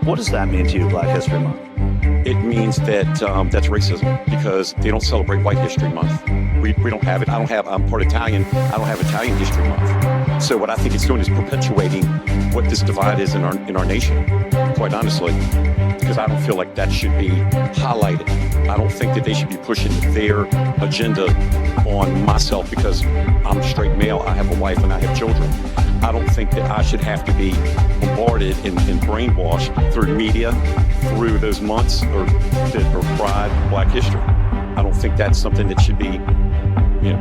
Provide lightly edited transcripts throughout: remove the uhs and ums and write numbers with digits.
What does that mean to you, Black History Month? It means that that's racism because they don't celebrate White History Month. We don't have it. I'm part Italian. I don't have Italian History Month. So what I think it's doing is perpetuating what this divide is in our nation, quite honestly, because I don't feel like that should be highlighted. I don't think that they should be pushing their agenda on myself because I'm a straight male, I have a wife, and I have children. I don't think that I should have to be bombarded and brainwashed through media, through those months or Pride, Black History. I don't think that's something that should be,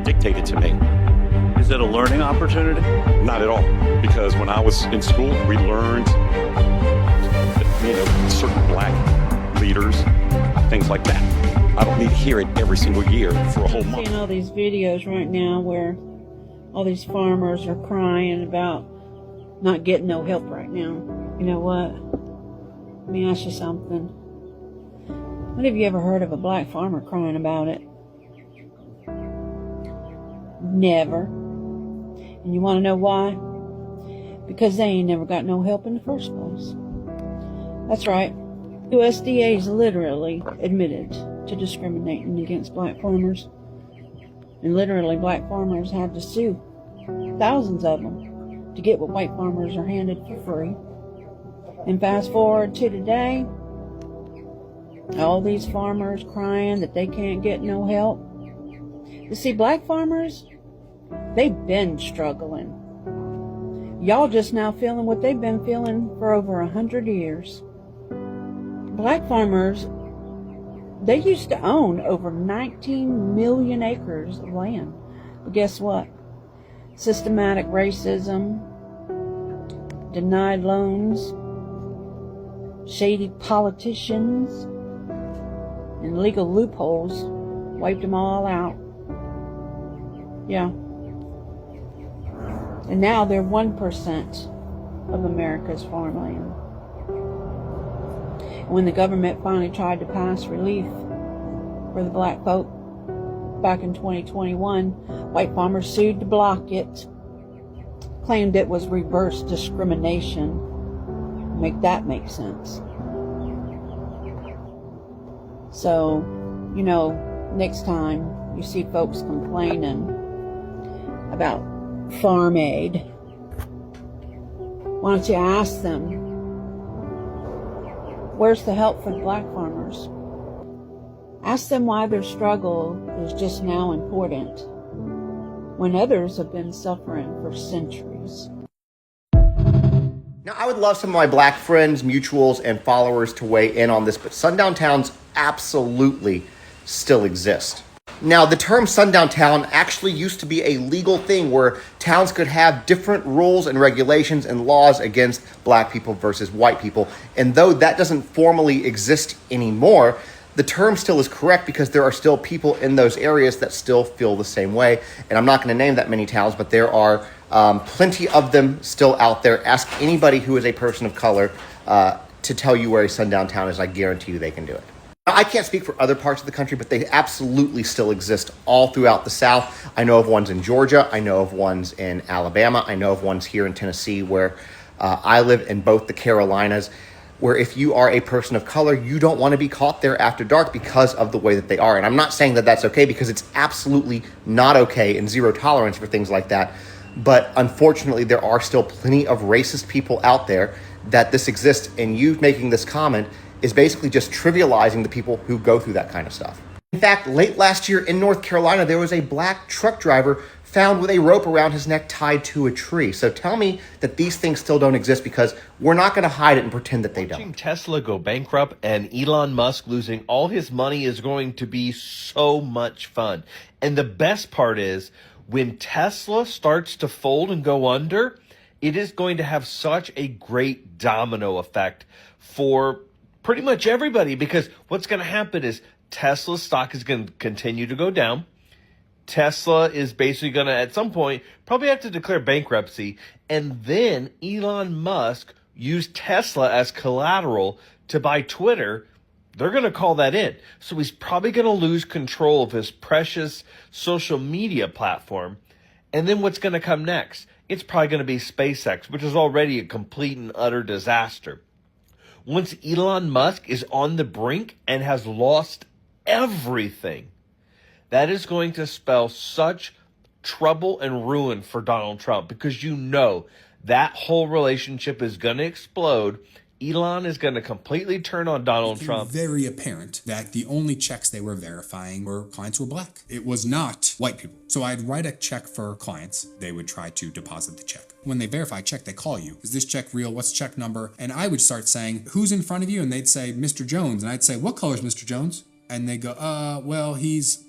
dictated to me. Is it a learning opportunity? Not at all, because when I was in school, we learned, certain Black leaders, things like that. I don't need to hear it every single year for a whole month. I'm seeing all these videos right now where all these farmers are crying about not getting no help right now. You know what? Let me ask you something. When have you ever heard of a black farmer crying about it? Never. And you want to know why? Because they ain't never got no help in the first place. That's right. USDA's literally admitted to discriminating against black farmers. And literally black farmers had to sue, thousands of them, to get what white farmers are handed for free. And fast forward to today, all these farmers crying that they can't get no help. You see, black farmers, they've been struggling. Y'all just now feeling what they've been feeling for over 100 years. Black farmers, they used to own over 19 million acres of land. But guess what? Systematic racism, denied loans, shady politicians, and legal loopholes wiped them all out. Yeah. And now they're 1% of America's farmland. When the government finally tried to pass relief for the black folk back in 2021, white farmers sued to block it, claimed it was reverse discrimination. Make that make sense. So, next time you see folks complaining about farm aid, why don't you ask them, where's the help for the black farmers? Ask them why their struggle is just now important when others have been suffering for centuries. Now, I would love some of my black friends, mutuals, and followers to weigh in on this, but sundown towns absolutely still exist. Now, the term sundown town actually used to be a legal thing where towns could have different rules and regulations and laws against black people versus white people. And though that doesn't formally exist anymore, the term still is correct because there are still people in those areas that still feel the same way. And I'm not going to name that many towns, but there are plenty of them still out there. Ask anybody who is a person of color to tell you where a sundown town is. I guarantee you they can do it. Now, I can't speak for other parts of the country, but they absolutely still exist all throughout the South. I know of ones in Georgia. I know of ones in Alabama. I know of ones here in Tennessee where I live, in both the Carolinas, where if you are a person of color, you don't want to be caught there after dark because of the way that they are. And I'm not saying that that's okay, because it's absolutely not okay and zero tolerance for things like that. But unfortunately, there are still plenty of racist people out there that this exists. And you making this comment is basically just trivializing the people who go through that kind of stuff. In fact, late last year in North Carolina, there was a black truck driver found with a rope around his neck tied to a tree. So tell me that these things still don't exist, because we're not going to hide it and pretend that they don't. Watching Tesla go bankrupt and Elon Musk losing all his money is going to be so much fun. And the best part is, when Tesla starts to fold and go under, it is going to have such a great domino effect for pretty much everybody, because what's going to happen is Tesla stock is going to continue to go down. Tesla is basically going to, at some point, probably have to declare bankruptcy. And then Elon Musk used Tesla as collateral to buy Twitter. They're going to call that in. So he's probably going to lose control of his precious social media platform. And then what's going to come next? It's probably going to be SpaceX, which is already a complete and utter disaster. once Elon Musk is on the brink and has lost everything, that is going to spell such trouble and ruin for Donald Trump, because you know that whole relationship is going to explode. Elon is going to completely turn on Donald Trump. Very apparent that the only checks they were verifying were clients who were black. It was not white people. So I'd write a check for clients. They would try to deposit the check. When they verify a check, they call you. Is this check real? What's check number? And I would start saying, who's in front of you? And they'd say, Mr. Jones. And I'd say, what color is Mr. Jones? And they go, well, he's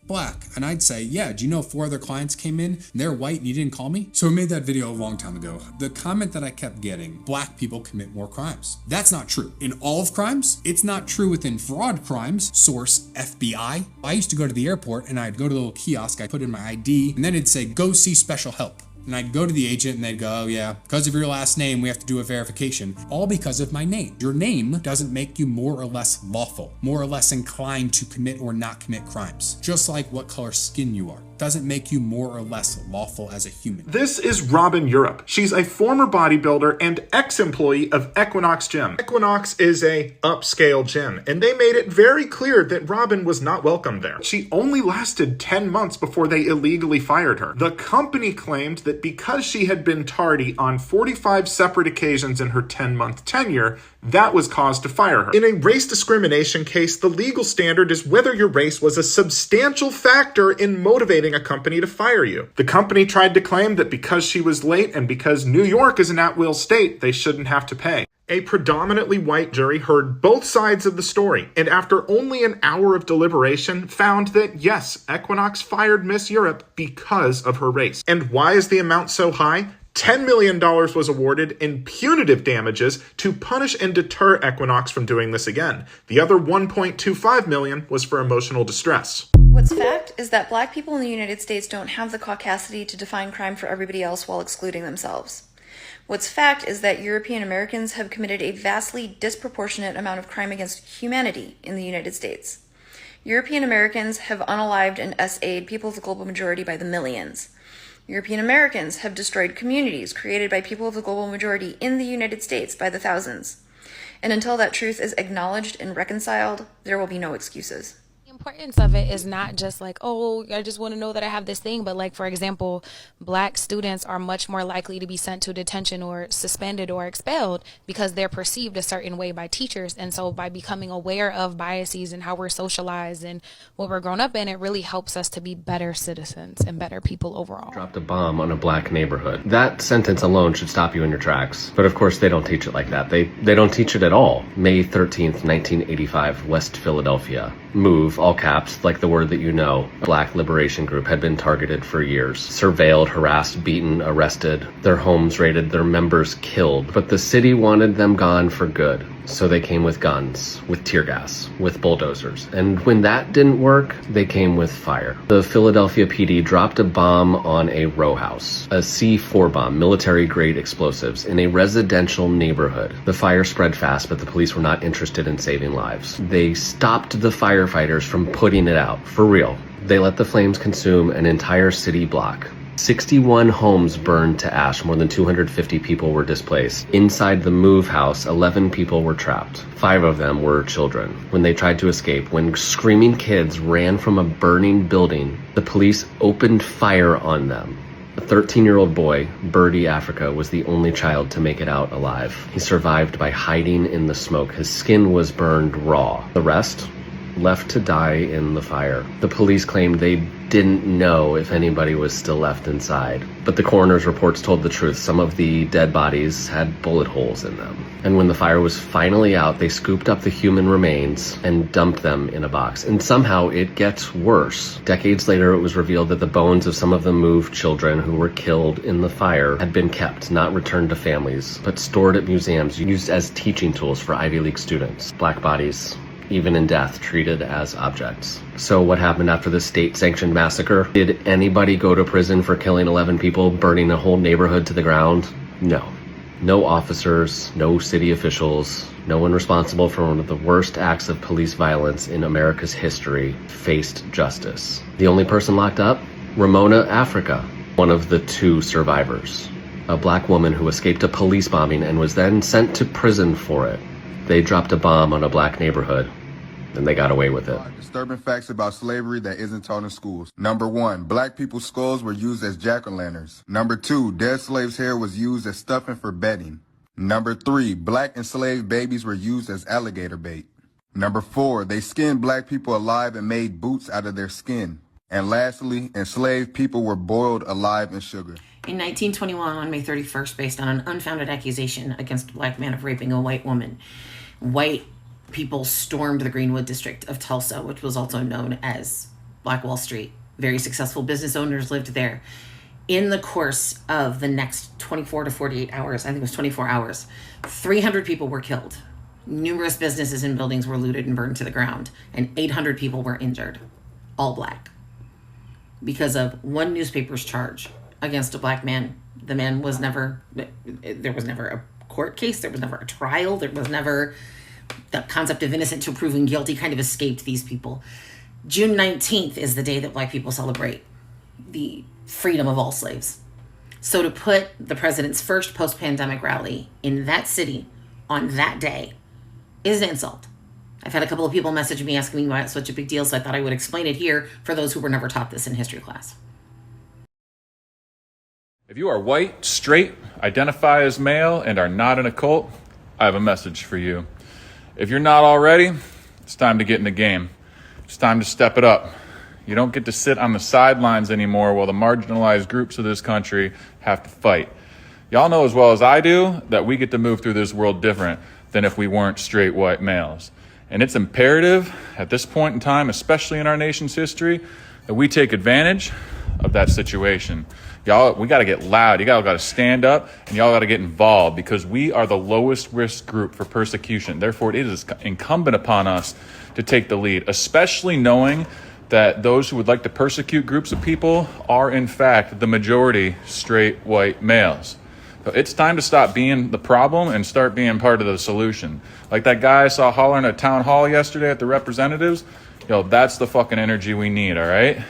black. And I'd say, yeah, do you know 4 other clients came in and they're white and you didn't call me? So I made that video a long time ago. The comment that I kept getting, black people commit more crimes. That's not true. In all of crimes, it's not true within fraud crimes. Source, FBI. I used to go to the airport and I'd go to the little kiosk, I'd put in my ID, and then it'd say, go see special help. And I'd go to the agent and they'd go, oh yeah, because of your last name, we have to do a verification. All because of my name. Your name doesn't make you more or less lawful, more or less inclined to commit or not commit crimes. Just like what color skin you are doesn't make you more or less lawful as a human. This is Robin Europe. She's a former bodybuilder and ex-employee of Equinox Gym. Equinox is a upscale gym, and they made it very clear that Robin was not welcome there. She only lasted 10 months before they illegally fired her. The company claimed that because she had been tardy on 45 separate occasions in her 10-month tenure, that was cause to fire her. In a race discrimination case, the legal standard is whether your race was a substantial factor in motivating a company to fire you. The company tried to claim that because she was late and because New York is an at-will state, they shouldn't have to pay. A predominantly white jury heard both sides of the story, and after only an hour of deliberation, found that yes, Equinox fired Miss Europe because of her race. And why is the amount so high? $10 million was awarded in punitive damages to punish and deter Equinox from doing this again. The other $1.25 million was for emotional distress. What's fact is that black people in the United States don't have the caucasity to define crime for everybody else while excluding themselves. What's fact is that European Americans have committed a vastly disproportionate amount of crime against humanity in the United States. European Americans have unalived and SA'd people of the global majority by the millions. European Americans have destroyed communities created by people of the global majority in the United States by the thousands. And until that truth is acknowledged and reconciled, there will be no excuses. The importance of it is not just like, oh, I just want to know that I have this thing, but like, for example, black students are much more likely to be sent to detention or suspended or expelled because they're perceived a certain way by teachers. And so by becoming aware of biases and how we're socialized and what we're grown up in, it really helps us to be better citizens and better people overall. Dropped a bomb on a black neighborhood. That sentence alone should stop you in your tracks. But of course they don't teach it like that. They don't teach it at all. May 13th, 1985, West Philadelphia. MOVE, all caps, like the word that you know. A black liberation group had been targeted for years. Surveilled, harassed, beaten, arrested, their homes raided, their members killed. But the city wanted them gone for good. So they came with guns, with tear gas, with bulldozers. And when that didn't work, they came with fire. The Philadelphia PD dropped a bomb on a row house, a C4 bomb, military-grade explosives, in a residential neighborhood. The fire spread fast, but the police were not interested in saving lives. They stopped the firefighters from putting it out, for real. They let the flames consume an entire city block. 61 homes burned to ash. More than 250 people were displaced. Inside the MOVE house, 11 people were trapped. 5 of them were children. When they tried to escape, when screaming kids ran from a burning building, the police opened fire on them. A 13-year-old boy, Birdie Africa, was the only child to make it out alive. He survived by hiding in the smoke. His skin was burned raw. The rest left to die in the fire. The police claimed they didn't know if anybody was still left inside, but the coroner's reports told the truth. Some of the dead bodies had bullet holes in them. And when the fire was finally out, they scooped up the human remains and dumped them in a box. And somehow it gets worse. Decades later, it was revealed that the bones of some of the MOVE children who were killed in the fire had been kept, not returned to families, but stored at museums, used as teaching tools for Ivy League students. Black bodies, even in death, treated as objects. So what happened after the state-sanctioned massacre? Did anybody go to prison for killing 11 people, burning a whole neighborhood to the ground? No. No officers, no city officials, no one responsible for one of the worst acts of police violence in America's history faced justice. The only person locked up? Ramona Africa, one of the 2 survivors. A black woman who escaped a police bombing and was then sent to prison for it. They dropped a bomb on a black neighborhood, and they got away with it. Disturbing facts about slavery that isn't taught in schools. Number 1, black people's skulls were used as jack-o'-lanterns. Number 2, dead slaves' hair was used as stuffing for bedding. Number 3, black enslaved babies were used as alligator bait. Number 4, they skinned black people alive and made boots out of their skin. And lastly, enslaved people were boiled alive in sugar. In 1921, on May 31st, based on an unfounded accusation against a black man of raping a white woman, white people stormed the Greenwood district of Tulsa, which was also known as Black Wall Street. Very successful business owners lived there. In the course of the next 24 to 48 hours, I think it was 24 hours, 300 people were killed. Numerous businesses and buildings were looted and burned to the ground, and 800 people were injured, all black, because of one newspaper's charge against a black man. The man was never, there was never a court case, there was never a trial, there was never the concept of innocent to proven guilty kind of escaped these people. June 19th is the day that black people celebrate the freedom of all slaves. So to put the president's first post-pandemic rally in that city on that day is an insult. I've had a couple of people message me asking me why it's such a big deal, so I thought I would explain it here for those who were never taught this in history class. If you are white, straight, identify as male, and are not in a cult, I have a message for you. If you're not already, it's time to get in the game. It's time to step it up. You don't get to sit on the sidelines anymore while the marginalized groups of this country have to fight. Y'all know as well as I do that we get to move through this world different than if we weren't straight white males. And it's imperative at this point in time, especially in our nation's history, that we take advantage of that situation. Y'all, we got to get loud. You got to stand up, and y'all got to get involved, because we are the lowest risk group for persecution. Therefore, it is incumbent upon us to take the lead, especially knowing that those who would like to persecute groups of people are, in fact, the majority straight white males. So it's time to stop being the problem and start being part of the solution. Like that guy I saw hollering at town hall yesterday at the representatives, that's the fucking energy we need, all right?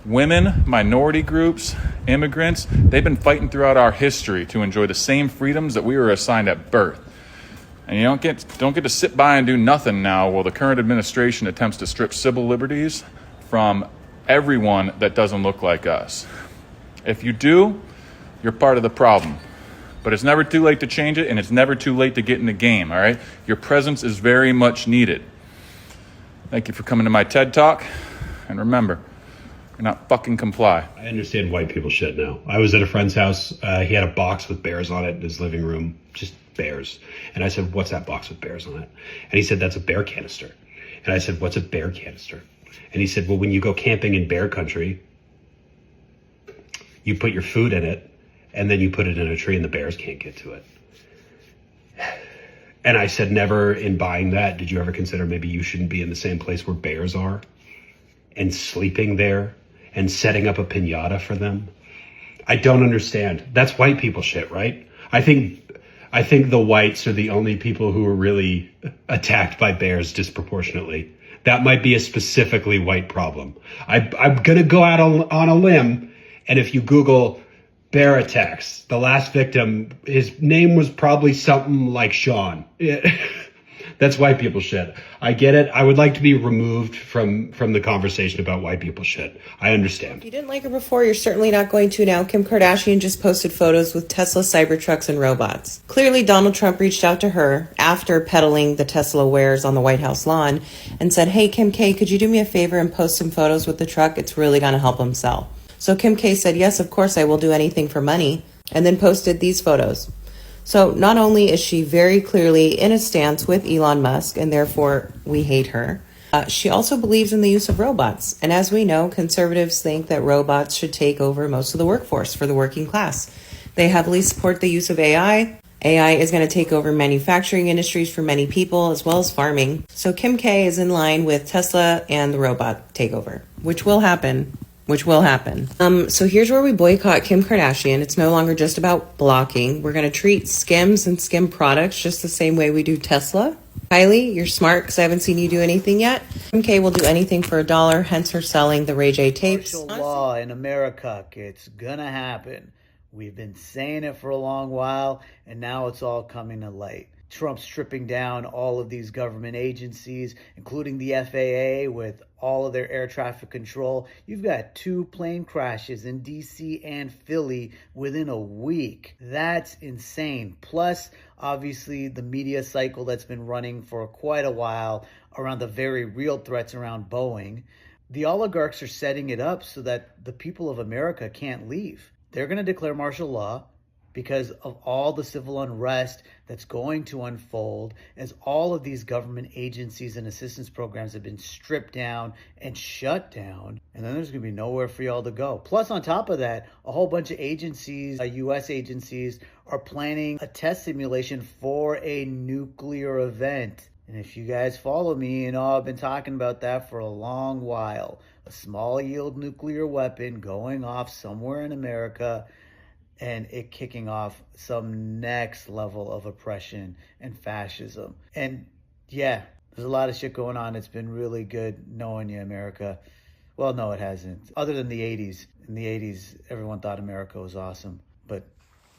Women, minority groups, immigrants, they've been fighting throughout our history to enjoy the same freedoms that we were assigned at birth. And you don't get to sit by and do nothing now while the current administration attempts to strip civil liberties from everyone that doesn't look like us. If you do, you're part of the problem. But it's never too late to change it, and it's never too late to get in the game, all right? Your presence is very much needed. Thank you for coming to my TED Talk. And remember, you're not fucking comply. I understand white people shit now. I was at a friend's house. He had a box with bears on it in his living room. Just bears. And I said, what's that box with bears on it? And he said, that's a bear canister. And I said, what's a bear canister? And he said, well, when you go camping in bear country, you put your food in it, and then you put it in a tree and the bears can't get to it. And I said, never in buying that, did you ever consider maybe you shouldn't be in the same place where bears are and sleeping there and setting up a piñata for them? I don't understand. That's white people shit, right? I think the whites are the only people who are really attacked by bears disproportionately. That might be a specifically white problem. I'm going to go out on a limb, and if you Google bear attacks, the last victim, his name was probably something like Sean. That's white people shit. I get it. I would like to be removed from the conversation about white people shit. I understand. If you didn't like her before, you're certainly not going to now. Kim Kardashian just posted photos with Tesla Cybertrucks and robots. Clearly, Donald Trump reached out to her after peddling the Tesla wares on the White House lawn and said, hey, Kim K, could you do me a favor and post some photos with the truck? It's really going to help him sell. So Kim K said, yes, of course, I will do anything for money, and then posted these photos. So not only is she very clearly in a stance with Elon Musk, and therefore we hate her, she also believes in the use of robots. And as we know, conservatives think that robots should take over most of the workforce for the working class. They heavily support the use of AI. AI is going to take over manufacturing industries for many people, as well as farming. So Kim K is in line with Tesla and the robot takeover, which will happen. So here's where we boycott Kim Kardashian. It's no longer just about blocking. We're going to treat Skims and Skim products just the same way we do Tesla. Kylie, you're smart because I haven't seen you do anything yet. Kim K will do anything for $1, hence her selling the Ray J tapes. Martial law in America, it's gonna happen. We've been saying it for a long while, and now it's all coming to light. Trump stripping down all of these government agencies, including the FAA with all of their air traffic control. You've got 2 plane crashes in DC and Philly within a week. That's insane. Plus, obviously, the media cycle that's been running for quite a while around the very real threats around Boeing. The oligarchs are setting it up so that the people of America can't leave. They're going to declare martial law because of all the civil unrest that's going to unfold as all of these government agencies and assistance programs have been stripped down and shut down. And then there's going to be nowhere for y'all to go. Plus, on top of that, a whole bunch of agencies, U.S. agencies, are planning a test simulation for a nuclear event. And if you guys follow me, you know I've been talking about that for a long while. A small yield nuclear weapon going off somewhere in America and it kicking off some next level of oppression and fascism. And yeah, there's a lot of shit going on. It's been really good knowing you, America. Well, no, it hasn't. Other than the 80s. In the 80s, everyone thought America was awesome. But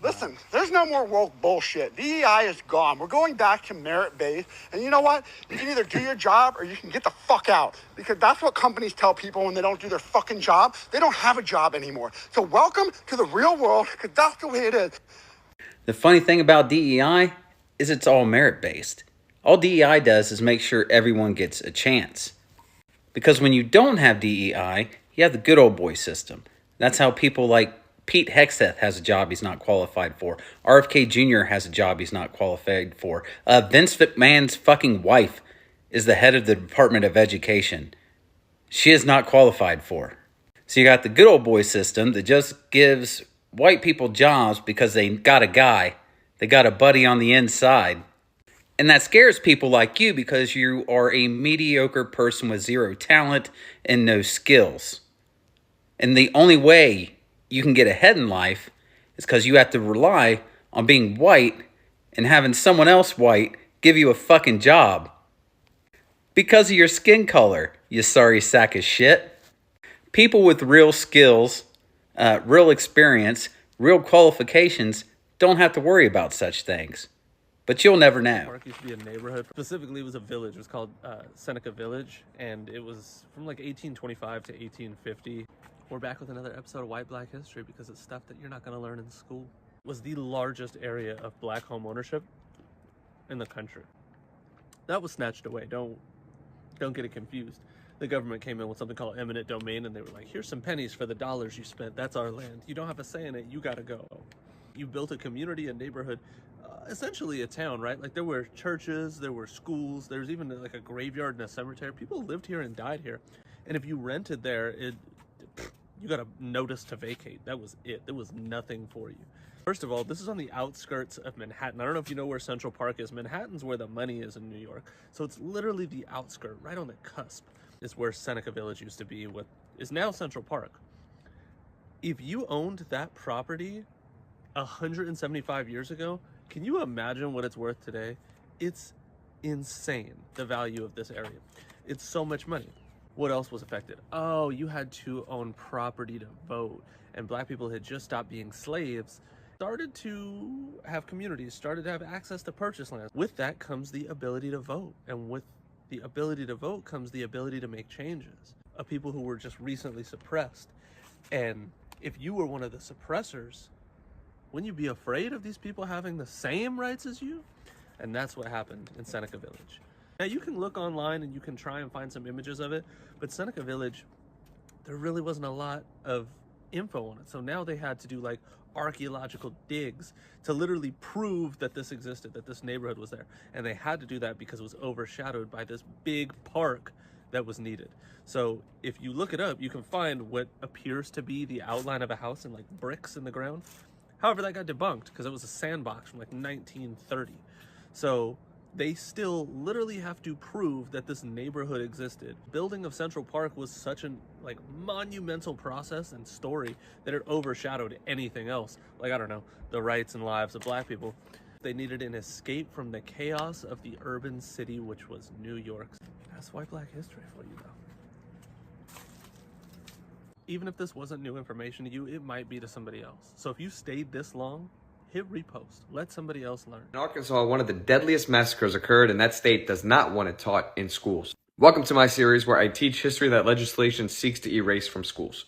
listen, there's no more woke bullshit. DEI is gone. We're going back to merit-based. And you know what? You can either do your job or you can get the fuck out. Because that's what companies tell people when they don't do their fucking job. They don't have a job anymore. So welcome to the real world, because that's the way it is. The funny thing about DEI is it's all merit-based. All DEI does is make sure everyone gets a chance. Because when you don't have DEI, you have the good old boy system. That's how people like Pete Hegseth has a job he's not qualified for. RFK Jr. has a job he's not qualified for. Vince McMahon's fucking wife is the head of the Department of Education. She is not qualified for. So you got the good old boy system that just gives white people jobs because they got a guy. They got a buddy on the inside. And that scares people like you because you are a mediocre person with 0 talent and no skills. And the only way you can get ahead in life is because you have to rely on being white and having someone else white give you a fucking job. Because of your skin color, you sorry sack of shit. People with real skills, real experience, real qualifications don't have to worry about such things. But you'll never know. Park used to be a neighborhood. Specifically, it was a village. It was called Seneca Village, and it was from like 1825 to 1850. We're back with another episode of White Black History because it's stuff that you're not going to learn in school. It was the largest area of black home ownership in the country. That was snatched away. Don't get it confused. The government came in with something called eminent domain, and they were like, here's some pennies for the dollars you spent. That's our land. You don't have a say in it. You got to go. You built a community, a neighborhood, essentially a town, right? Like there were churches, there were schools, there was even like a graveyard and a cemetery. People lived here and died here. And if you rented there, you got a notice to vacate. That was it. There was nothing for you. First of all, this is on the outskirts of Manhattan. I don't know if you know where Central Park is. Manhattan's where the money is in New York. So it's literally the outskirt, right on the cusp, is where Seneca Village used to be, what is now Central Park. If you owned that property 175 years ago, can you imagine what it's worth today? It's insane, the value of this area. It's so much money. What else was affected? Oh, you had to own property to vote. And black people had just stopped being slaves, started to have communities, started to have access to purchase land. With that comes the ability to vote. And with the ability to vote comes the ability to make changes of people who were just recently suppressed. And if you were one of the suppressors, wouldn't you be afraid of these people having the same rights as you? And that's what happened in Seneca Village. Now you can look online and you can try and find some images of it, but Seneca Village, there really wasn't a lot of info on it. So now they had to do like archaeological digs to literally prove that this existed, that this neighborhood was there. And they had to do that because it was overshadowed by this big park that was needed. So if you look it up, you can find what appears to be the outline of a house in like bricks in the ground. However, that got debunked because it was a sandbox from like 1930. So they still literally have to prove that this neighborhood existed. Building of Central Park was such an like monumental process and story that it overshadowed anything else. Like, I don't know, the rights and lives of black people. They needed an escape from the chaos of the urban city, which was New York. That's white black history for you, though. Even if this wasn't new information to you, it might be to somebody else. So if you stayed this long, hit repost. Let somebody else learn. In Arkansas, one of the deadliest massacres occurred, and that state does not want it taught in schools. Welcome to my series where I teach history that legislation seeks to erase from schools.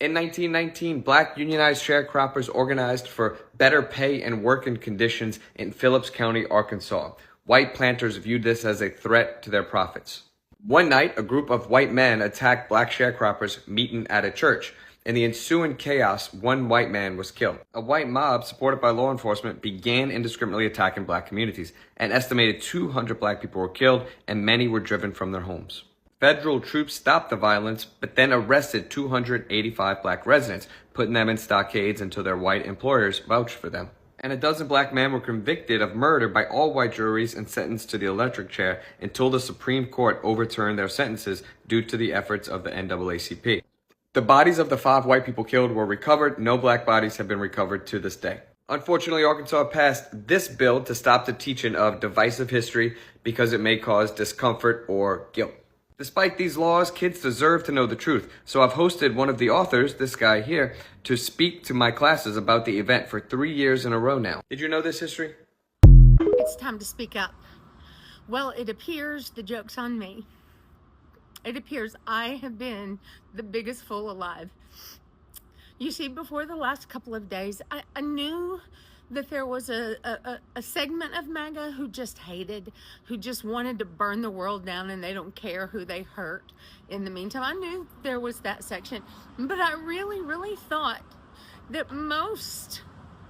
In 1919, black unionized sharecroppers organized for better pay and working conditions in Phillips County, Arkansas. White planters viewed this as a threat to their profits. One night, a group of white men attacked black sharecroppers meeting at a church. In the ensuing chaos, one white man was killed. A white mob, supported by law enforcement, began indiscriminately attacking black communities. An estimated 200 black people were killed, and many were driven from their homes. Federal troops stopped the violence, but then arrested 285 black residents, putting them in stockades until their white employers vouched for them. And a dozen black men were convicted of murder by all white juries and sentenced to the electric chair until the Supreme Court overturned their sentences due to the efforts of the NAACP. The bodies of the 5 white people killed were recovered. No black bodies have been recovered to this day. Unfortunately, Arkansas passed this bill to stop the teaching of divisive history because it may cause discomfort or guilt. Despite these laws, kids deserve to know the truth. So I've hosted one of the authors, this guy here, to speak to my classes about the event for 3 years in a row now. Did you know this history? It's time to speak up. Well, it appears the joke's on me. It appears I have been the biggest fool alive. You see, before the last couple of days, I knew that there was a segment of MAGA who just hated, who just wanted to burn the world down, and they don't care who they hurt in the meantime. I knew there was that section, but I really thought that most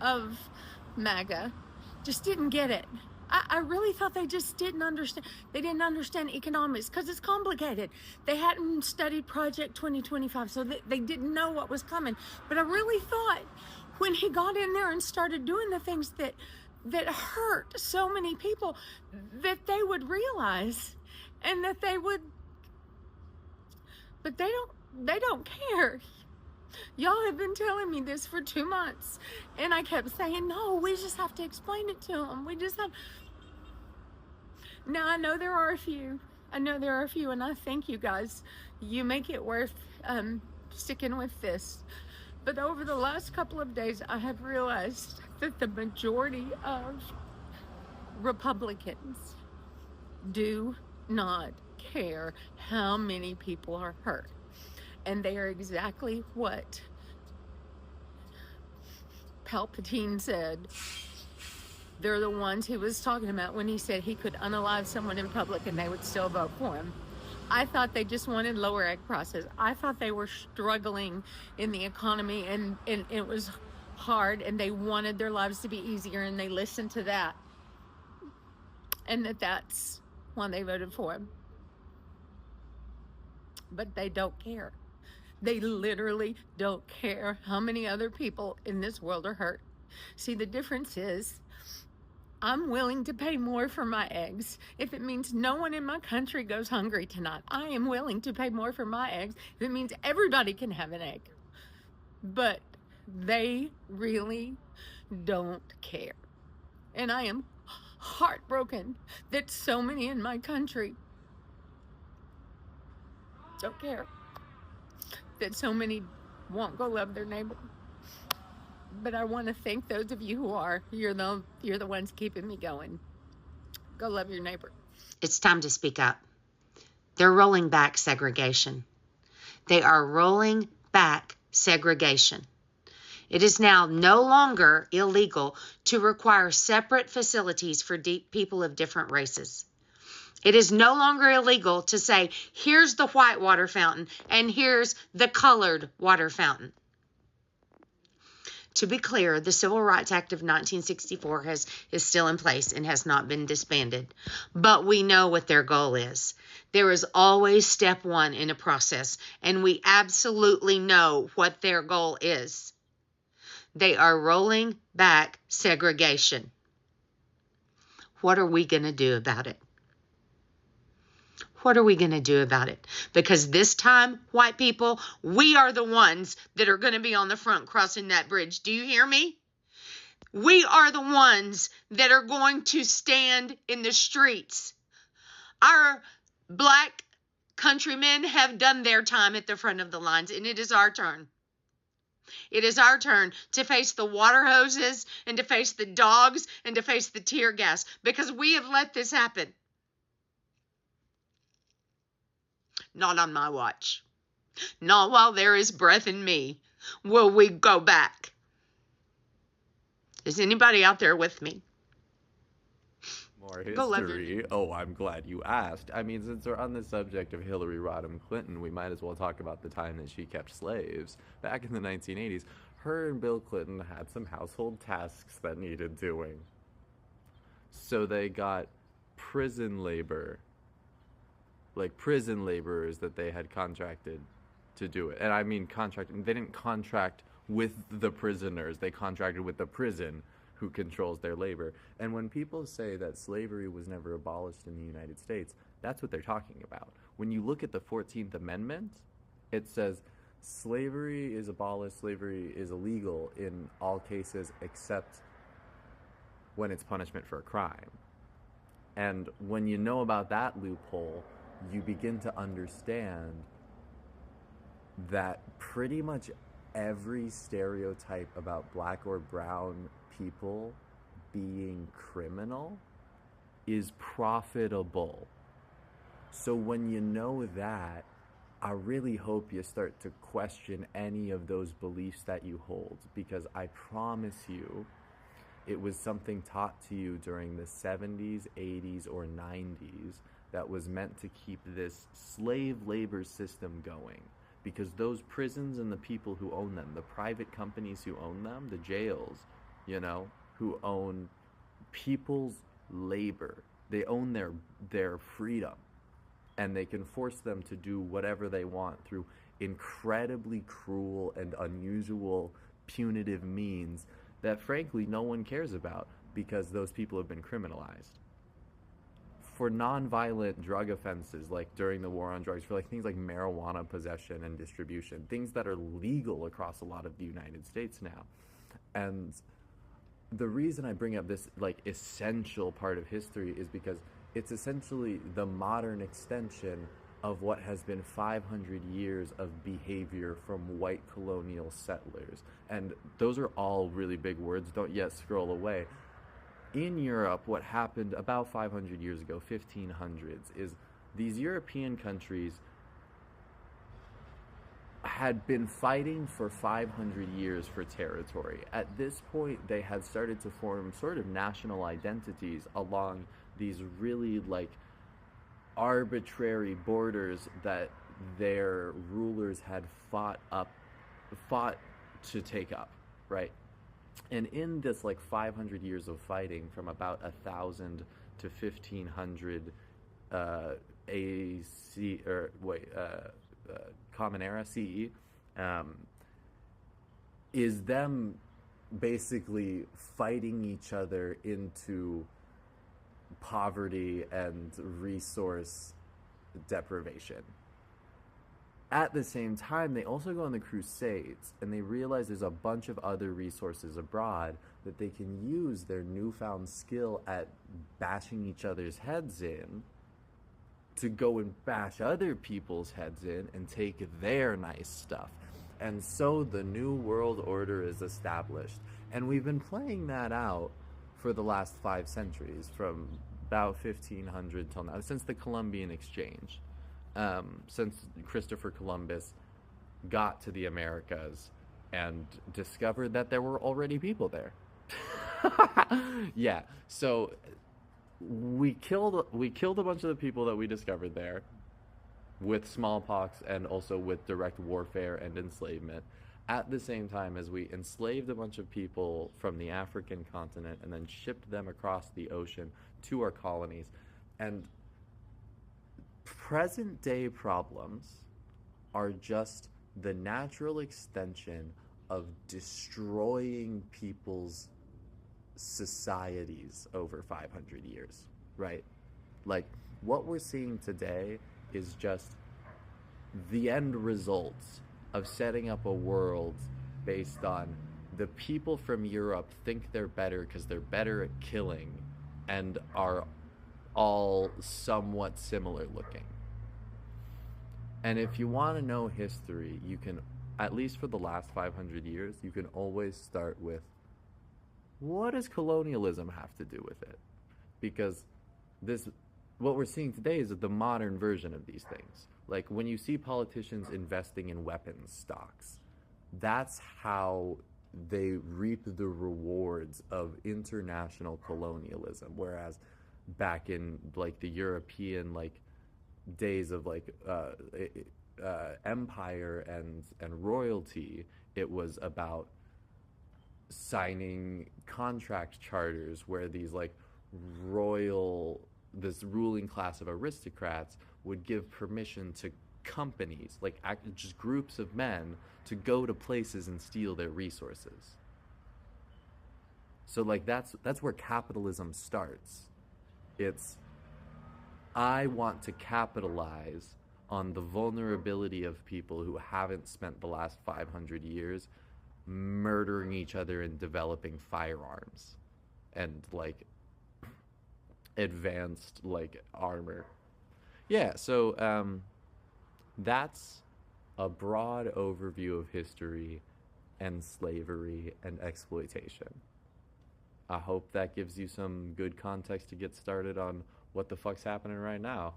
of MAGA just didn't get it. I really thought they just didn't understand. They didn't understand economics because it's complicated. They hadn't studied Project 2025, so they didn't know what was coming. But I really thought when he got in there and started doing the things that hurt so many people, that they would realize, and that they would. But they don't care. Y'all have been telling me this for 2 months, and I kept saying, no, we just have to explain it to them. We just have. Now, I know there are a few, and I thank you guys. You make it worth sticking with this. But over the last couple of days, I have realized that the majority of Republicans do not care how many people are hurt. And they are exactly what Palpatine said. They're the ones he was talking about when he said he could unalive someone in public and they would still vote for him. I thought they just wanted lower egg prices. I thought they were struggling in the economy and it was hard and they wanted their lives to be easier, and they listened to that. And that's why they voted for him. But they don't care. They literally don't care how many other people in this world are hurt. See, the difference is I'm willing to pay more for my eggs if it means no one in my country goes hungry tonight. I am willing to pay more for my eggs if it means everybody can have an egg. But they really don't care. And I am heartbroken that so many in my country don't care. That so many won't go love their neighbor. But I want to thank those of you who are. You're the ones keeping me going. Go love your neighbor. It's time to speak up. They're rolling back segregation. They are rolling back segregation. It is now no longer illegal to require separate facilities for people of different races. It is no longer illegal to say, here's the white water fountain and here's the colored water fountain. To be clear, the Civil Rights Act of 1964 is still in place and has not been disbanded. But we know what their goal is. There is always step one in a process, and we absolutely know what their goal is. They are rolling back segregation. What are we going to do about it? What are we going to do about it? Because this time, white people, we are the ones that are going to be on the front crossing that bridge. Do you hear me? We are the ones that are going to stand in the streets. Our black countrymen have done their time at the front of the lines, and it is our turn. It is our turn to face the water hoses and to face the dogs and to face the tear gas because we have let this happen. Not on my watch. Not while there is breath in me will we go back. Is anybody out there with me? More Go left. history. Oh, I'm glad you asked. I mean, since we're on the subject of Hillary Rodham Clinton, we might as well talk about the time that she kept slaves. Back in the 1980s, her and Bill Clinton had some household tasks that needed doing. So they got prison labor, like prison laborers that they had contracted to do it. And I mean contracted, they didn't contract with the prisoners, they contracted with the prison who controls their labor. And when people say that slavery was never abolished in the United States, that's what they're talking about. When you look at the 14th Amendment, it says slavery is abolished, slavery is illegal in all cases except when it's punishment for a crime. And when you know about that loophole, you begin to understand that pretty much every stereotype about black or brown people being criminal is profitable. So when you know that, I really hope you start to question any of those beliefs that you hold, because I promise you it was something taught to you during the 70s, 80s, or 90s that was meant to keep this slave labor system going. Because those prisons and the people who own them, the private companies who own them, the jails, you know, who own people's labor, they own their freedom, and they can force them to do whatever they want through incredibly cruel and unusual punitive means that frankly no one cares about because those people have been criminalized. For non-violent drug offenses, like during the war on drugs, for like things like marijuana possession and distribution, things that are legal across a lot of the United States now. And the reason I bring up this like essential part of history is because it's essentially the modern extension of what has been 500 years of behavior from white colonial settlers. And those are all really big words, don't yet scroll away. In Europe, what happened about 500 years ago, 1500s, is these European countries had been fighting for 500 years for territory. At this point, they had started to form sort of national identities along these really like arbitrary borders that their rulers had fought to take up, right? And in this like 500 years of fighting, from about 1000 to 1500 Common Era CE, is them basically fighting each other into poverty and resource deprivation. At the same time, they also go on the Crusades, and they realize there's a bunch of other resources abroad that they can use their newfound skill at bashing each other's heads in to go and bash other people's heads in and take their nice stuff. And so the New World Order is established. And we've been playing that out for the last 5 centuries, from about 1500 till now, since the Columbian Exchange. Since Christopher Columbus got to the Americas and discovered that there were already people there. Yeah, so we killed a bunch of the people that we discovered there with smallpox and also with direct warfare and enslavement, at the same time as we enslaved a bunch of people from the African continent and then shipped them across the ocean to our colonies. And present day problems are just the natural extension of destroying people's societies over 500 years, right? Like, what we're seeing today is just the end results of setting up a world based on the people from Europe think they're better because they're better at killing and are all somewhat similar looking. And if you want to know history, you can at least for the last 500 years, you can always start with, what does colonialism have to do with it? Because what we're seeing today is the modern version of these things. Like when you see politicians investing in weapons stocks, that's how they reap the rewards of international colonialism. Whereas back in like the European days of empire and royalty, it was about signing contract charters where these this ruling class of aristocrats would give permission to companies, just groups of men, to go to places and steal their resources. So that's where capitalism starts. It's, I want to capitalize on the vulnerability of people who haven't spent the last 500 years murdering each other and developing firearms and advanced armor. Yeah, so that's a broad overview of history and slavery and exploitation. I hope that gives you some good context to get started on what the fuck's happening right now.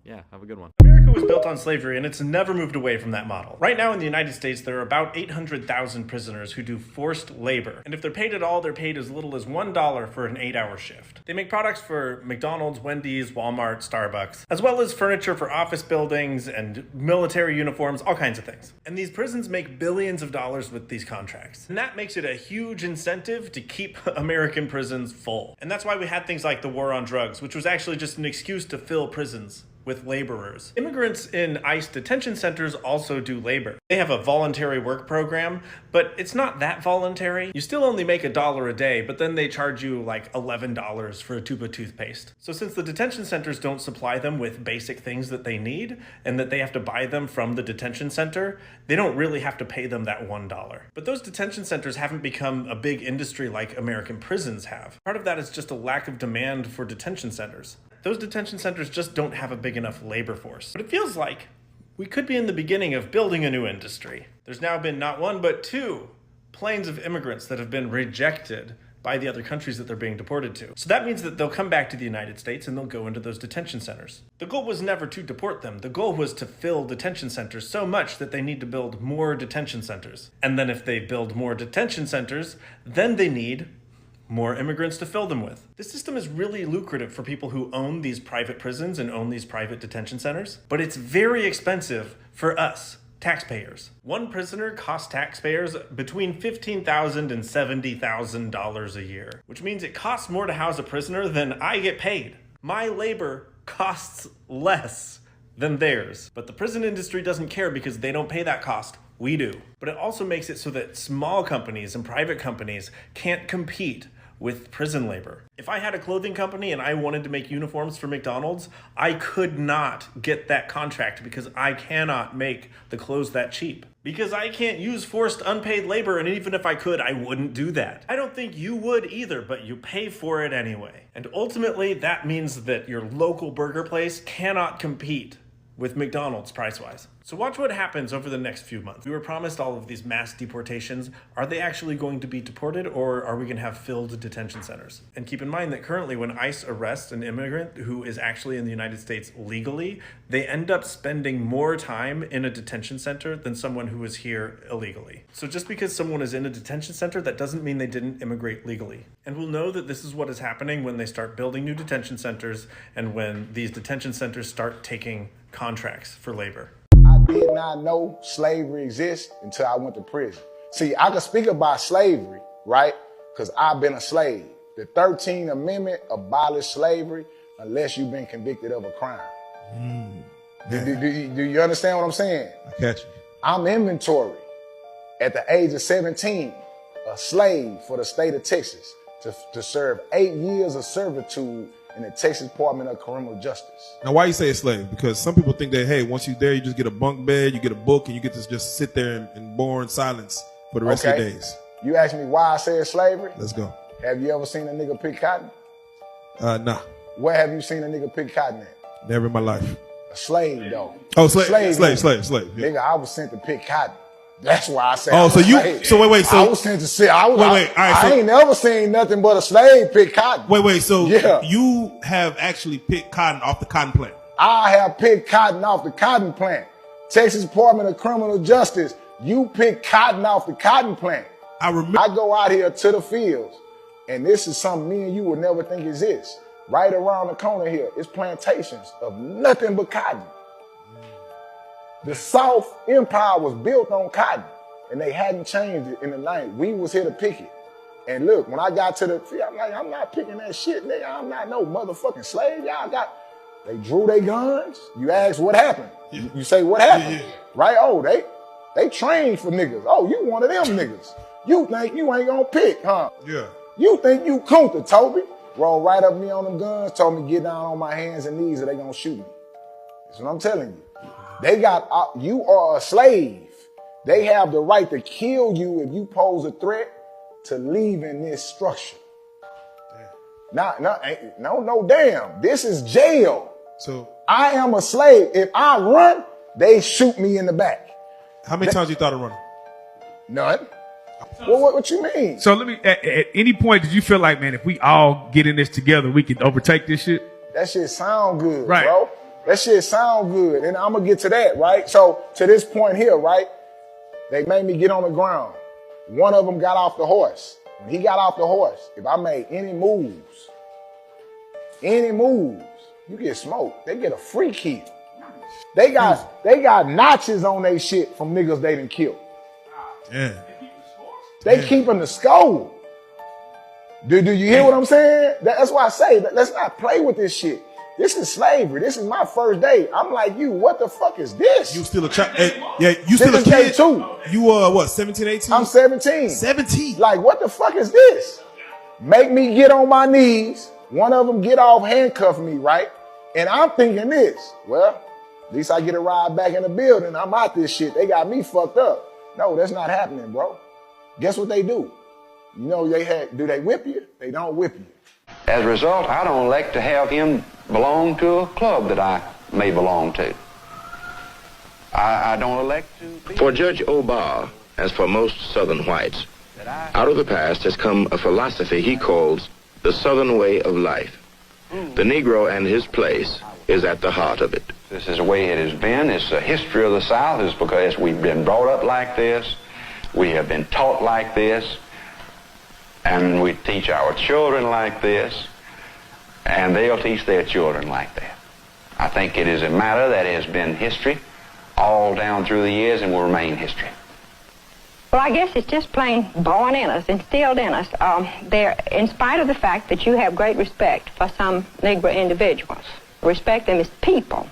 Yeah, have a good one. America was built on slavery, and it's never moved away from that model. Right now in the United States, there are about 800,000 prisoners who do forced labor. And if they're paid at all, they're paid as little as $1 for an 8-hour shift. They make products for McDonald's, Wendy's, Walmart, Starbucks, as well as furniture for office buildings and military uniforms, all kinds of things. And these prisons make billions of dollars with these contracts. And that makes it a huge incentive to keep American prisons full. And that's why we had things like the war on drugs, which was actually just an excuse to fill prisons with laborers. Immigrants in ICE detention centers also do labor. They have a voluntary work program, but it's not that voluntary. You still only make $1 a day, but then they charge you $11 for a tube of toothpaste. So since the detention centers don't supply them with basic things that they need, and that they have to buy them from the detention center, they don't really have to pay them that $1. But those detention centers haven't become a big industry like American prisons have. Part of that is just a lack of demand for detention centers. Those detention centers just don't have a big enough labor force. But it feels like we could be in the beginning of building a new industry. There's now been not one, but 2 planes of immigrants that have been rejected by the other countries that they're being deported to. So that means that they'll come back to the United States and they'll go into those detention centers. The goal was never to deport them. The goal was to fill detention centers so much that they need to build more detention centers. And then if they build more detention centers, then they need more immigrants to fill them with. This system is really lucrative for people who own these private prisons and own these private detention centers, but it's very expensive for us, taxpayers. One prisoner costs taxpayers between $15,000 and $70,000 a year, which means it costs more to house a prisoner than I get paid. My labor costs less than theirs, but the prison industry doesn't care because they don't pay that cost. We do. But it also makes it so that small companies and private companies can't compete with prison labor. If I had a clothing company and I wanted to make uniforms for McDonald's, I could not get that contract because I cannot make the clothes that cheap. Because I can't use forced unpaid labor, and even if I could, I wouldn't do that. I don't think you would either, but you pay for it anyway. And ultimately, that means that your local burger place cannot compete with McDonald's price-wise. So watch what happens over the next few months. We were promised all of these mass deportations. Are they actually going to be deported, or are we gonna have filled detention centers? And keep in mind that currently when ICE arrests an immigrant who is actually in the United States legally, they end up spending more time in a detention center than someone who is here illegally. So just because someone is in a detention center, that doesn't mean they didn't immigrate legally. And we'll know that this is what is happening when they start building new detention centers and when these detention centers start taking contracts for labor. I did not know slavery exists until I went to prison. See, I can speak about slavery, right? Because I've been a slave. The 13th Amendment abolished slavery unless you've been convicted of a crime. Do you understand what I'm saying? I catch you. I'm inventory at the age of 17, a slave for the state of Texas to serve 8 years of servitude in the Texas Department of Criminal Justice. Now, why you say a slave? Because some people think that, hey, once you're there, you just get a bunk bed, you get a book, and you get to just sit there in boring silence for the rest of your days. You asked me why I said slavery? Let's go. Have you ever seen a nigga pick cotton? Nah. Where have you seen a nigga pick cotton at? Never in my life. A slave, though. Oh, slave. Yeah. Nigga, I was sent to pick cotton. That's why I say. Oh, so you? Slave. So wait. So I was sent to see. I was. Wait. All right. I So ain't never seen nothing but a slave pick cotton. Wait. So yeah. you have actually picked cotton off the cotton plant. I have picked cotton off the cotton plant. Texas Department of Criminal Justice. You pick cotton off the cotton plant. I remember. I go out here to the fields, and this is something me and you would never think exists. Right around the corner here, it's plantations of nothing but cotton. The South Empire was built on cotton, and they hadn't changed it in the 90s. We was here to pick it. And look, when I got to the field, I'm like, I'm not picking that shit, nigga. I'm not no motherfucking slave. Y'all got, they drew their guns. You ask what happened. You say what happened, right? Oh, they trained for niggas. Oh, you one of them niggas. You think you ain't gonna pick, huh? Yeah. You think you Kunta, Toby. Roll right up me on them guns, told me get down on my hands and knees or they gonna shoot me. That's what I'm telling you. They got, you are a slave. They have the right to kill you if you pose a threat to leave in this structure. No, damn. This is jail. So I am a slave. If I run, they shoot me in the back. How many times you thought of running? None. Well, what you mean? So let me, at any point, did you feel like, man, if we all get in this together, we can overtake this shit? That shit sound good, right, bro. That shit sound good. And I'm going to get to that, right? So to this point here, right? They made me get on the ground. One of them got off the horse. When he got off the horse, if I made any moves, you get smoked. They get a free kill. They got notches on their shit from niggas they done killed. Yeah. They keeping the score. Do you hear what I'm saying? That's why I say, let's not play with this shit. This is slavery. This is my first day. I'm like, you, what the fuck is this? You still a child? Yeah, you still a kid too. You what, 17, 18? I'm 17. 17. Like, what the fuck is this? Make me get on my knees. One of them get off, handcuff me, right? And I'm thinking this, well, at least I get a ride back in the building. I'm out this shit. They got me fucked up. No, that's not happening, bro. Guess what they do? You know, do they whip you? They don't whip you. As a result, I don't elect to have him belong to a club that I may belong to. I don't elect to be... For Judge Obar, as for most Southern whites, out of the past has come a philosophy he calls the Southern way of life. The Negro and his place is at the heart of it. This is the way it has been. It's the history of the South. It's because we've been brought up like this. We have been taught like this. And we teach our children like this. And they'll teach their children like that. I think it is a matter that has been history all down through the years and will remain history. Well, I guess it's just plain born in us, instilled in us. In spite of the fact that you have great respect for some Negro individuals, respect them as people,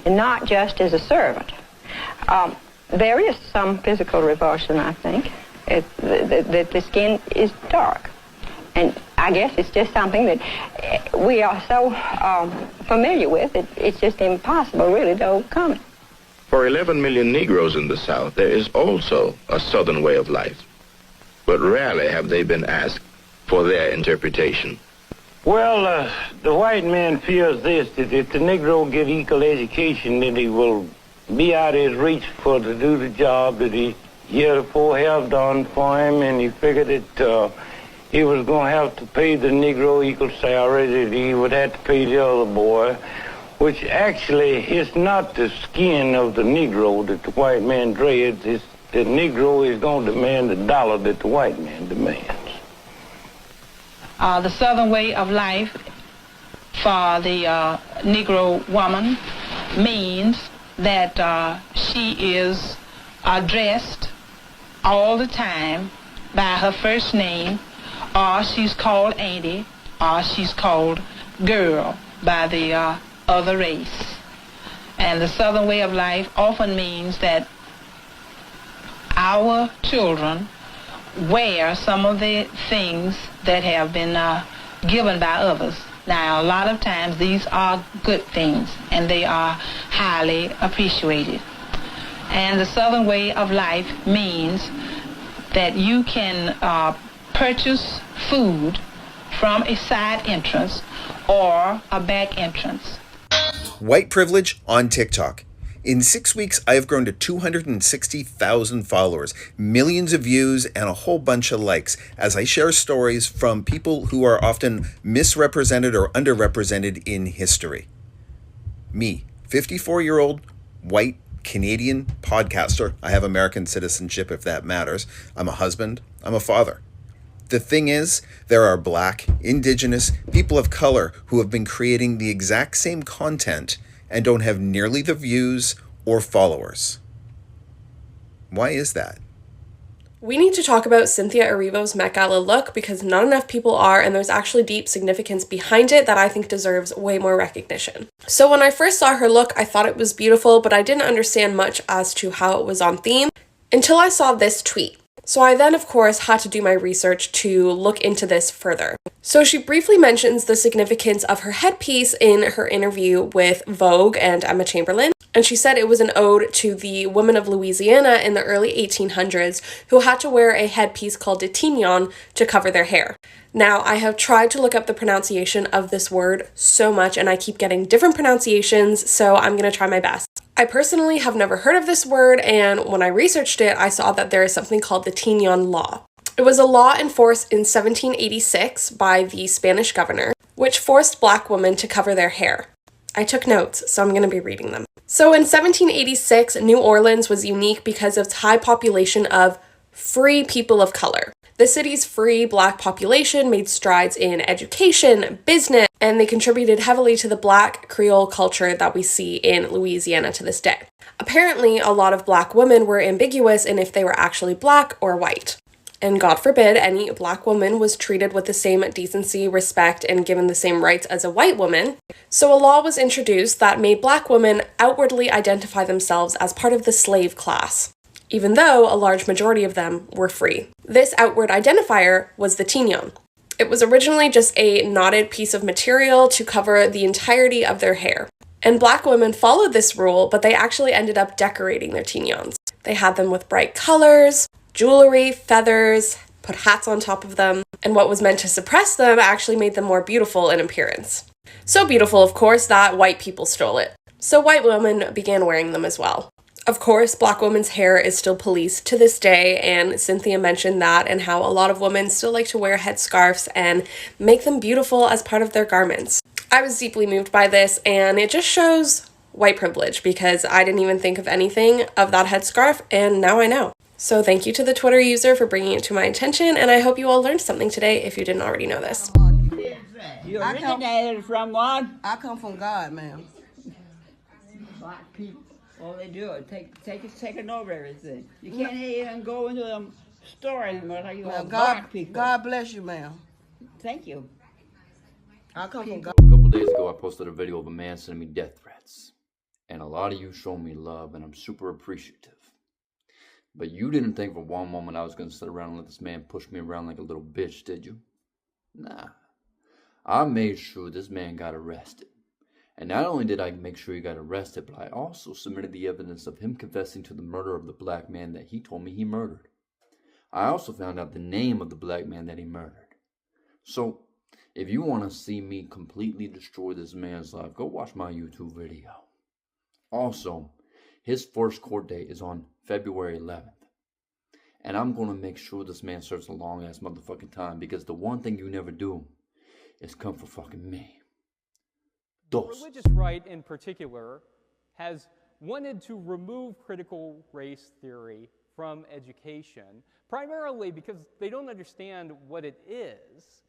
and not just as a servant. There is some physical revulsion, I think. The skin is dark. And I guess it's just something that we are so familiar with, it's just impossible, really, to overcome it. For 11 million Negroes in the South, there is also a Southern way of life. But rarely have they been asked for their interpretation. Well, the white man fears this, that if the Negro get equal education, then he will be out of his reach to do the job that he heretofore have done for him, and he figured that he was going to have to pay the Negro equal salary that he would have to pay the other boy, which actually is not the skin of the Negro that the white man dreads. It's the Negro is going to demand the dollar that the white man demands. The Southern way of life for the Negro woman means that she is addressed all the time by her first name, or she's called auntie, or she's called girl by the other race. And the Southern way of life often means that our children wear some of the things that have been given by others. Now, a lot of times these are good things, and they are highly appreciated. And the Southern way of life means that you can purchase food from a side entrance or a back entrance. White privilege on TikTok. In 6 weeks, I have grown to 260,000 followers, millions of views, and a whole bunch of likes as I share stories from people who are often misrepresented or underrepresented in history. Me, 54-year-old, white, Canadian podcaster. I have American citizenship if that matters. I'm a husband. I'm a father. The thing is, there are Black, Indigenous, people of color who have been creating the exact same content and don't have nearly the views or followers. Why is that? We need to talk about Cynthia Erivo's Met Gala look because not enough people are, and there's actually deep significance behind it that I think deserves way more recognition. So when I first saw her look, I thought it was beautiful, but I didn't understand much as to how it was on theme until I saw this tweet. So I then, of course, had to do my research to look into this further. So she briefly mentions the significance of her headpiece in her interview with Vogue and Emma Chamberlain, and she said it was an ode to the women of Louisiana in the early 1800s who had to wear a headpiece called a tignon to cover their hair. Now, I have tried to look up the pronunciation of this word so much, and I keep getting different pronunciations, so I'm going to try my best. I personally have never heard of this word, and when I researched it, I saw that there is something called the Tignon Law. It was a law enforced in 1786 by the Spanish governor, which forced Black women to cover their hair. I took notes, so I'm going to be reading them. So in 1786, New Orleans was unique because of its high population of free people of color. The city's free Black population made strides in education, business, and they contributed heavily to the Black Creole culture that we see in Louisiana to this day. Apparently, a lot of Black women were ambiguous in if they were actually Black or white. And God forbid any Black woman was treated with the same decency, respect, and given the same rights as a white woman. So a law was introduced that made Black women outwardly identify themselves as part of the slave class, even though a large majority of them were free. This outward identifier was the tignon. It was originally just a knotted piece of material to cover the entirety of their hair. And Black women followed this rule, but they actually ended up decorating their tignons. They had them with bright colors, jewelry, feathers, put hats on top of them, and what was meant to suppress them actually made them more beautiful in appearance. So beautiful, of course, that white people stole it. So white women began wearing them as well. Of course, Black women's hair is still policed to this day, and Cynthia mentioned that and how a lot of women still like to wear headscarves and make them beautiful as part of their garments. I was deeply moved by this, and it just shows white privilege because I didn't even think of anything of that headscarf, and now I know. So thank you to the Twitter user for bringing it to my attention, and I hope you all learned something today if you didn't already know this. You originated from what? I come from God, ma'am. Black people. All they do is taking over everything. You can't even go into them stores where you have Black people. God bless you, ma'am. Thank you. I come from God. A couple days ago, I posted a video of a man sending me death threats. And a lot of you showed me love, and I'm super appreciative. But you didn't think for one moment I was going to sit around and let this man push me around like a little bitch, did you? Nah. I made sure this man got arrested. And not only did I make sure he got arrested, but I also submitted the evidence of him confessing to the murder of the Black man that he told me he murdered. I also found out the name of the Black man that he murdered. So, if you want to see me completely destroy this man's life, go watch my YouTube video. Also, his first court date is on February 11th. And I'm going to make sure this man serves a long-ass motherfucking time, because the one thing you never do is come for fucking me. The religious right in particular has wanted to remove critical race theory from education, primarily because they don't understand what it is.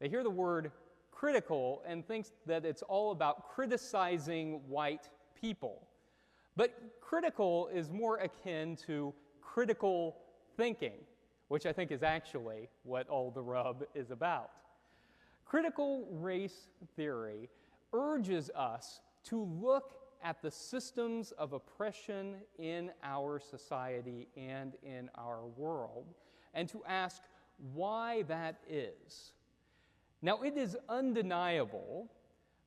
They hear the word critical and think that it's all about criticizing white people. But critical is more akin to critical thinking, which I think is actually what all the rub is about. Critical race theory urges us to look at the systems of oppression in our society and in our world, and to ask why that is. Now, it is undeniable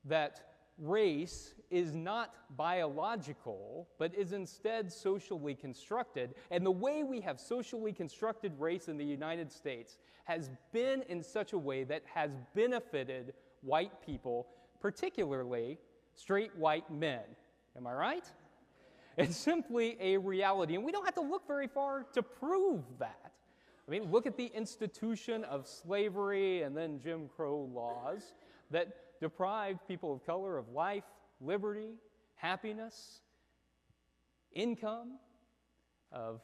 that race is not biological, but is instead socially constructed, and the way we have socially constructed race in the United States has been in such a way that has benefited white people, particularly straight white men. Am I right? It's simply a reality, and we don't have to look very far to prove that. I mean, look at the institution of slavery and then Jim Crow laws that deprived people of color of life, liberty, happiness, income, of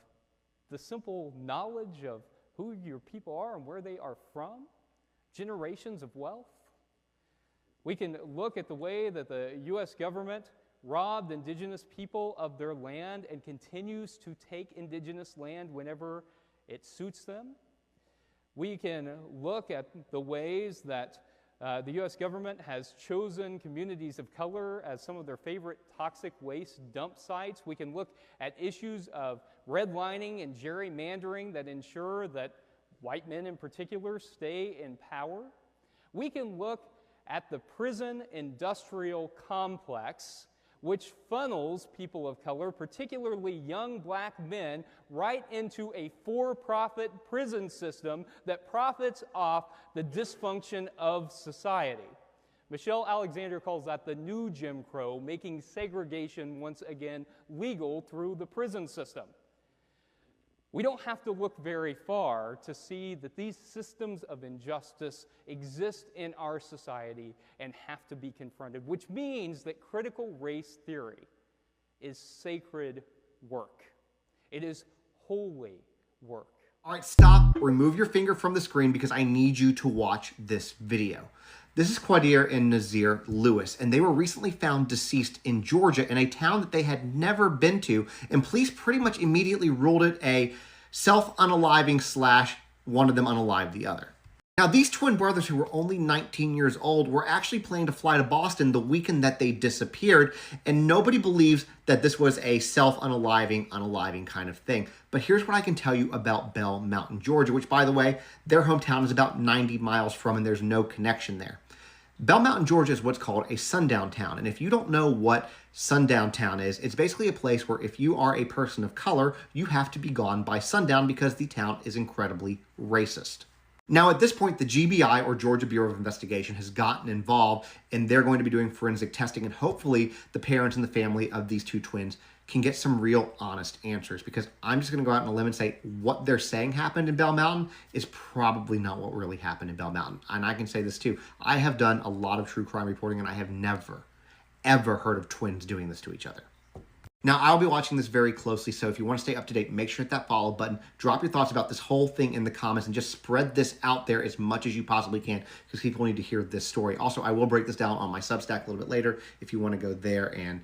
the simple knowledge of who your people are and where they are from, generations of wealth. We can look at the way that the U.S. government robbed indigenous people of their land and continues to take indigenous land whenever it suits them. We can look at the ways that the U.S. government has chosen communities of color as some of their favorite toxic waste dump sites. We can look at issues of redlining and gerrymandering that ensure that white men in particular stay in power. We can look at the prison industrial complex, which funnels people of color, particularly young black men, right into a for-profit prison system that profits off the dysfunction of society. Michelle Alexander calls that the new Jim Crow, making segregation once again legal through the prison system. We don't have to look very far to see that these systems of injustice exist in our society and have to be confronted, which means that critical race theory is sacred work. It is holy work. All right, stop, remove your finger from the screen because I need you to watch this video. This is Quadir and Nazir Lewis, and they were recently found deceased in Georgia in a town that they had never been to, and police pretty much immediately ruled it a self-unaliving / one of them unalive the other. Now, these twin brothers who were only 19 years old were actually planning to fly to Boston the weekend that they disappeared, and nobody believes that this was a self-unaliving kind of thing. But here's what I can tell you about Bell Mountain, Georgia, which, by the way, their hometown is about 90 miles from, and there's no connection there. Bell Mountain, Georgia is what's called a sundown town. And if you don't know what sundown town is, it's basically a place where if you are a person of color, you have to be gone by sundown because the town is incredibly racist. Now, at this point, the GBI, or Georgia Bureau of Investigation, has gotten involved, and they're going to be doing forensic testing, and hopefully the parents and the family of these two twins can get some real honest answers, because I'm just going to go out on a limb and say what they're saying happened in Bell Mountain is probably not what really happened in Bell Mountain. And I can say this too. I have done a lot of true crime reporting, and I have never, ever heard of twins doing this to each other. Now, I'll be watching this very closely, so if you want to stay up to date, make sure to hit that follow button. Drop your thoughts about this whole thing in the comments and just spread this out there as much as you possibly can because people need to hear this story. Also, I will break this down on my Substack a little bit later if you want to go there and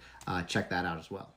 check that out as well.